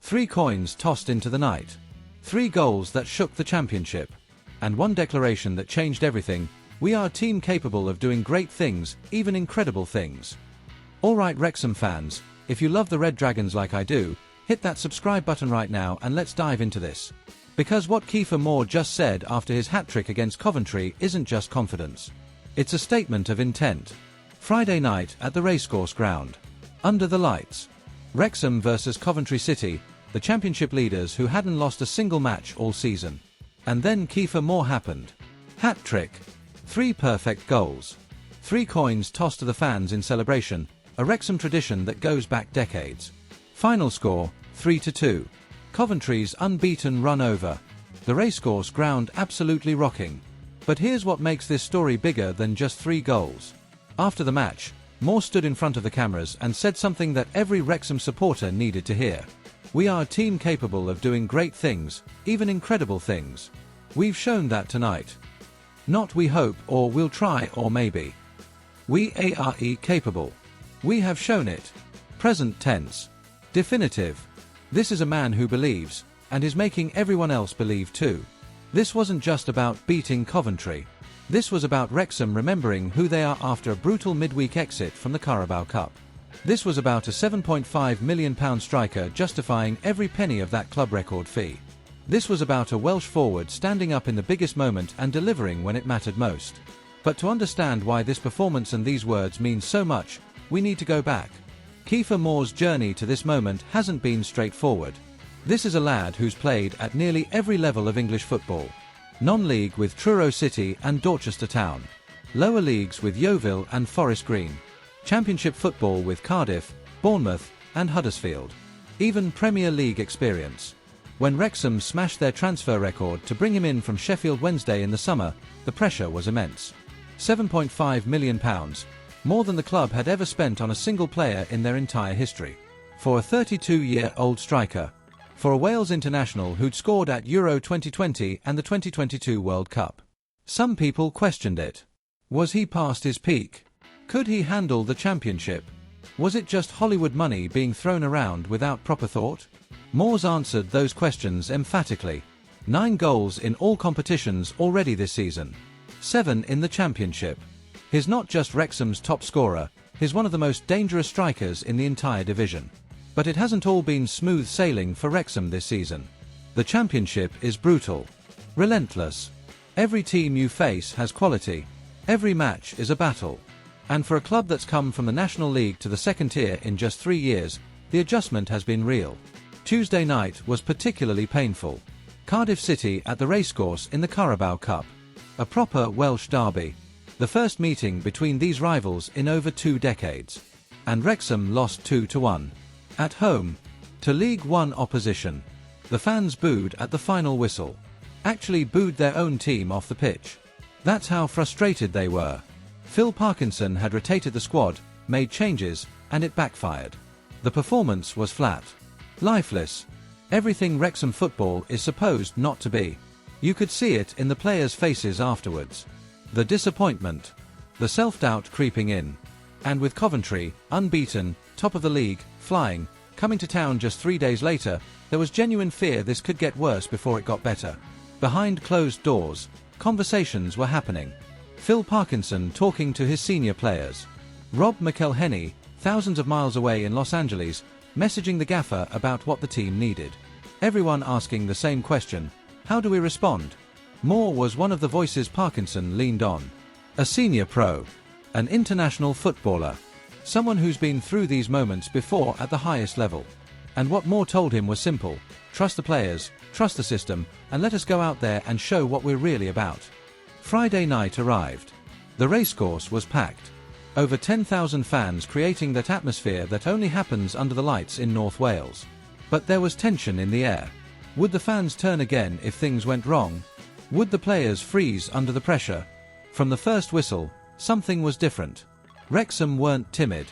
3 coins tossed into the night. 3 goals that shook the championship. And 1 declaration that changed everything. We are a team capable of doing great things, even incredible things. Alright Wrexham fans, if you love the Red Dragons like I do, hit that subscribe button right now and let's dive into this. Because what Kieffer just said after his hat-trick against Coventry isn't just confidence. It's a statement of intent. Friday night at the racecourse ground. Under the lights. Wrexham versus Coventry City, the championship leaders who hadn't lost a single match all season. And then Kieffer happened. Hat-trick. 3 perfect goals. 3 coins tossed to the fans in celebration, a Wrexham tradition that goes back decades. Final score, 3-2. Coventry's unbeaten run over. The racecourse ground absolutely rocking. But here's what makes this story bigger than just 3 goals. After the match, Moore stood in front of the cameras and said something that every Wrexham supporter needed to hear. We are a team capable of doing great things, even incredible things. We've shown that tonight. Not we hope or we'll try or maybe. We are capable. We have shown it. Present tense. Definitive. This is a man who believes, and is making everyone else believe too. This wasn't just about beating Coventry. This was about Wrexham remembering who they are after a brutal midweek exit from the Carabao Cup. This was about a £7.5 million striker justifying every penny of that club record fee. This was about a Welsh forward standing up in the biggest moment and delivering when it mattered most. But to understand why this performance and these words mean so much, we need to go back. Kieffer Moore's journey to this moment hasn't been straightforward. This is a lad who's played at nearly every level of English football. Non-league with Truro City and Dorchester Town. Lower leagues with Yeovil and Forest Green. Championship football with Cardiff, Bournemouth and Huddersfield. Even Premier League experience. When Wrexham smashed their transfer record to bring him in from Sheffield Wednesday in the summer, the pressure was immense. £7.5 million, more than the club had ever spent on a single player in their entire history. For a 32-year-old striker. For a Wales international who'd scored at Euro 2020 and the 2022 World Cup. Some people questioned it. Was he past his peak? Could he handle the championship? Was it just Hollywood money being thrown around without proper thought? Moore's answered those questions emphatically. 9 goals in all competitions already this season. 7 in the championship. He's not just Wrexham's top scorer, he's one of the most dangerous strikers in the entire division. But it hasn't all been smooth sailing for Wrexham this season. The championship is brutal. Relentless. Every team you face has quality. Every match is a battle. And for a club that's come from the National League to the second tier in just 3 years, the adjustment has been real. Tuesday night was particularly painful. Cardiff City at the racecourse in the Carabao Cup. A proper Welsh derby. The first meeting between these rivals in over 2 decades. And Wrexham lost 2-1. At home. To League One opposition. The fans booed at the final whistle. Actually booed their own team off the pitch. That's how frustrated they were. Phil Parkinson had rotated the squad, made changes, and it backfired. The performance was flat. Lifeless. Everything Wrexham football is supposed not to be. You could see it in the players' faces afterwards. The disappointment. The self-doubt creeping in. And with Coventry, unbeaten, top of the league, flying, coming to town just 3 days later, there was genuine fear this could get worse before it got better. Behind closed doors, conversations were happening. Phil Parkinson talking to his senior players. Rob McElhenney, thousands of miles away in Los Angeles, messaging the gaffer about what the team needed. Everyone asking the same question: how do we respond? Moore was one of the voices Parkinson leaned on. A senior pro. An international footballer. Someone who's been through these moments before at the highest level. And what Moore told him was simple: trust the players, trust the system, and let us go out there and show what we're really about. Friday night arrived. The racecourse was packed. Over 10,000 fans creating that atmosphere that only happens under the lights in North Wales. But there was tension in the air. Would the fans turn again if things went wrong? Would the players freeze under the pressure? From the first whistle, something was different. Wrexham weren't timid.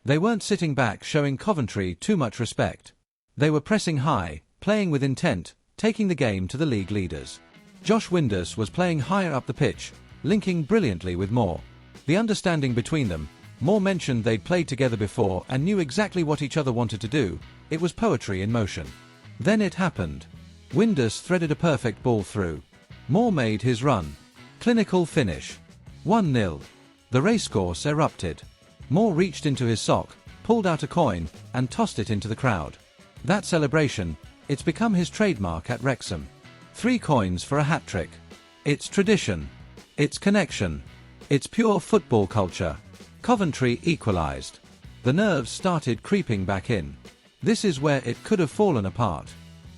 They weren't sitting back showing Coventry too much respect. They were pressing high, playing with intent, taking the game to the league leaders. Josh Windus was playing higher up the pitch, linking brilliantly with Moore. The understanding between them, Moore mentioned they'd played together before and knew exactly what each other wanted to do. It was poetry in motion. Then it happened. Windus threaded a perfect ball through. Moore made his run. Clinical finish. 1-0. The racecourse erupted. Moore reached into his sock, pulled out a coin, and tossed it into the crowd. That celebration, it's become his trademark at Wrexham. 3 coins for a hat-trick. It's tradition. It's connection. It's pure football culture. Coventry equalised. The nerves started creeping back in. This is where it could have fallen apart.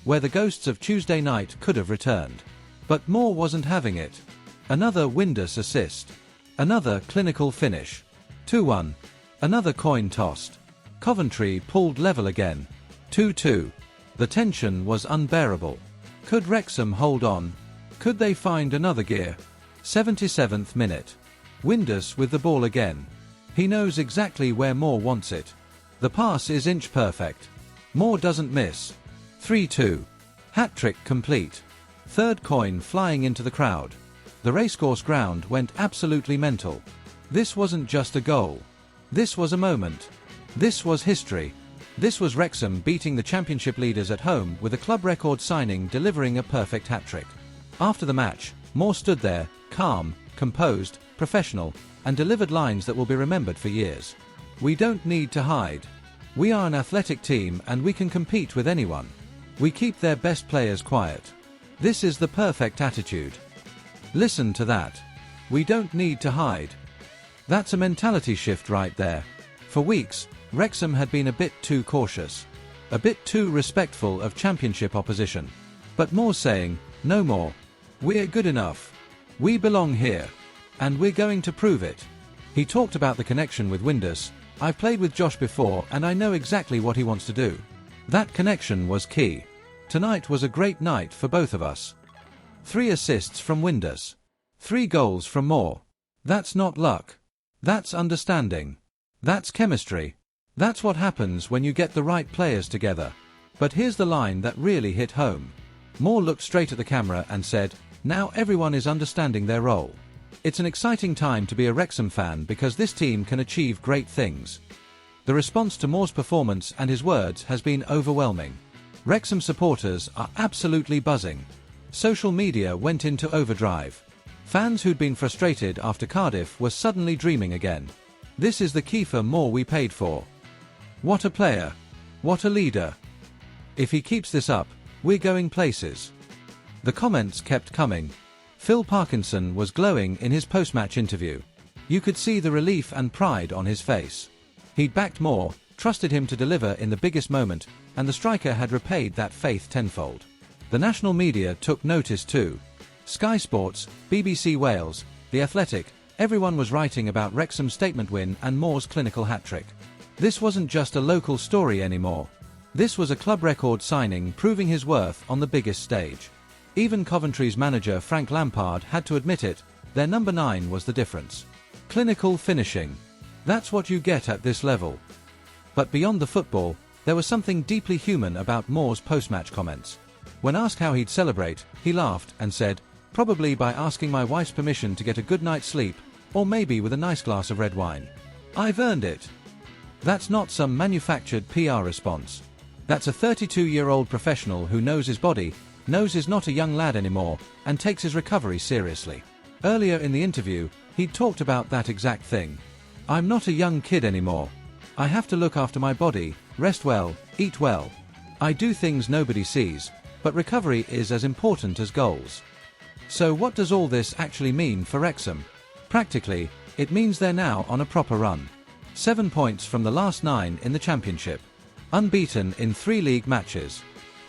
Where the ghosts of Tuesday night could have returned. But Moore wasn't having it. Another Windus assist. Another clinical finish. 2-1. Another coin tossed. Coventry pulled level again. 2-2. The tension was unbearable. Could Wrexham hold on? Could they find another gear? 77th minute. Windus with the ball again. He knows exactly where Moore wants it. The pass is inch perfect. Moore doesn't miss. 3-2. Hat-trick complete. Third coin flying into the crowd. The racecourse ground went absolutely mental. This wasn't just a goal. This was a moment. This was history. This was Wrexham beating the championship leaders at home with a club record signing delivering a perfect hat-trick. After the match, Moore stood there, calm, composed, professional, and delivered lines that will be remembered for years. We don't need to hide. We are an athletic team and we can compete with anyone. We keep their best players quiet. This is the perfect attitude. Listen to that. We don't need to hide. That's a mentality shift right there. For weeks, Wrexham had been a bit too cautious. A bit too respectful of championship opposition. But Moore's saying, no more. We're good enough. We belong here. And we're going to prove it. He talked about the connection with Windus. I've played with Josh before and I know exactly what he wants to do. That connection was key. Tonight was a great night for both of us. 3 assists from Windus. 3 goals from Moore. That's not luck. That's understanding. That's chemistry. That's what happens when you get the right players together. But here's the line that really hit home. Moore looked straight at the camera and said, now everyone is understanding their role. It's an exciting time to be a Wrexham fan because this team can achieve great things. The response to Moore's performance and his words has been overwhelming. Wrexham supporters are absolutely buzzing. Social media went into overdrive. Fans who'd been frustrated after Cardiff were suddenly dreaming again. This is the Kieffer Moore we paid for. What a player. What a leader. If he keeps this up, we're going places. The comments kept coming. Phil Parkinson was glowing in his post-match interview. You could see the relief and pride on his face. He'd backed Moore, trusted him to deliver in the biggest moment, and the striker had repaid that faith tenfold. The national media took notice too. Sky Sports, BBC Wales, The Athletic, everyone was writing about Wrexham's statement win and Moore's clinical hat-trick. This wasn't just a local story anymore. This was a club record signing proving his worth on the biggest stage. Even Coventry's manager Frank Lampard had to admit it, their number 9 was the difference. Clinical finishing. That's what you get at this level. But beyond the football, there was something deeply human about Moore's post-match comments. When asked how he'd celebrate, he laughed and said, probably by asking my wife's permission to get a good night's sleep, or maybe with a nice glass of red wine. I've earned it. That's not some manufactured PR response. That's a 32-year-old professional who knows his body, knows he's not a young lad anymore, and takes his recovery seriously. Earlier in the interview, he'd talked about that exact thing. I'm not a young kid anymore. I have to look after my body, rest well, eat well. I do things nobody sees, but recovery is as important as goals. So what does all this actually mean for Wrexham? Practically, it means they're now on a proper run. 7 points from the last 9 in the championship. Unbeaten in 3 league matches.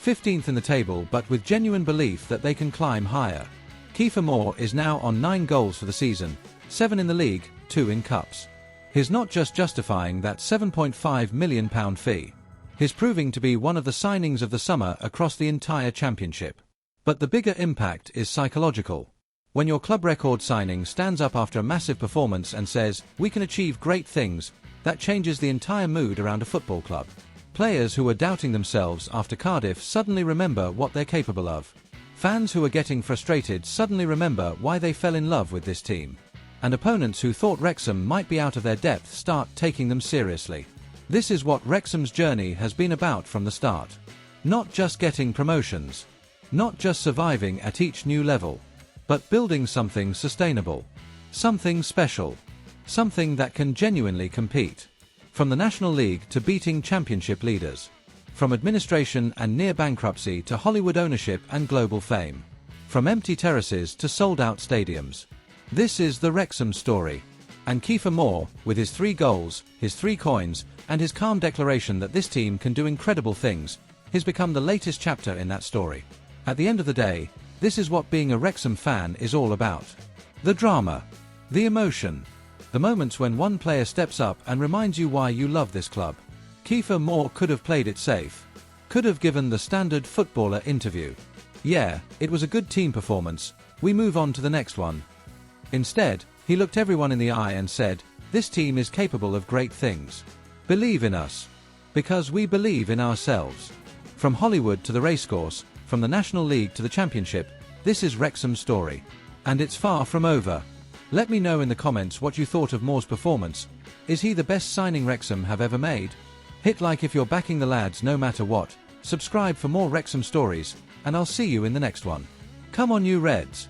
15th in the table but with genuine belief that they can climb higher. Kieffer Moore is now on 9 goals for the season, 7 in the league, 2 in cups. He's not just justifying that £7.5 million fee. He's proving to be one of the signings of the summer across the entire championship. But the bigger impact is psychological. When your club record signing stands up after a massive performance and says, we can achieve great things, that changes the entire mood around a football club. Players who were doubting themselves after Cardiff suddenly remember what they're capable of. Fans who are getting frustrated suddenly remember why they fell in love with this team. And opponents who thought Wrexham might be out of their depth start taking them seriously. This is what Wrexham's journey has been about from the start. Not just getting promotions. Not just surviving at each new level. But building something sustainable. Something special. Something that can genuinely compete. From the National League to beating championship leaders. From administration and near bankruptcy to Hollywood ownership and global fame. From empty terraces to sold-out stadiums. This is the Wrexham story. And Kieffer Moore, with his 3 goals, his 3 coins, and his calm declaration that this team can do incredible things, has become the latest chapter in that story. At the end of the day, this is what being a Wrexham fan is all about. The drama. The emotion. The moments when one player steps up and reminds you why you love this club. Kieffer Moore could have played it safe. Could have given the standard footballer interview. Yeah, it was a good team performance, we move on to the next one. Instead, he looked everyone in the eye and said, this team is capable of great things. Believe in us. Because we believe in ourselves. From Hollywood to the racecourse, from the National League to the Championship, this is Wrexham's story. And it's far from over. Let me know in the comments what you thought of Moore's performance. Is he the best signing Wrexham have ever made? Hit like if you're backing the lads no matter what, subscribe for more Wrexham stories, and I'll see you in the next one. Come on you Reds!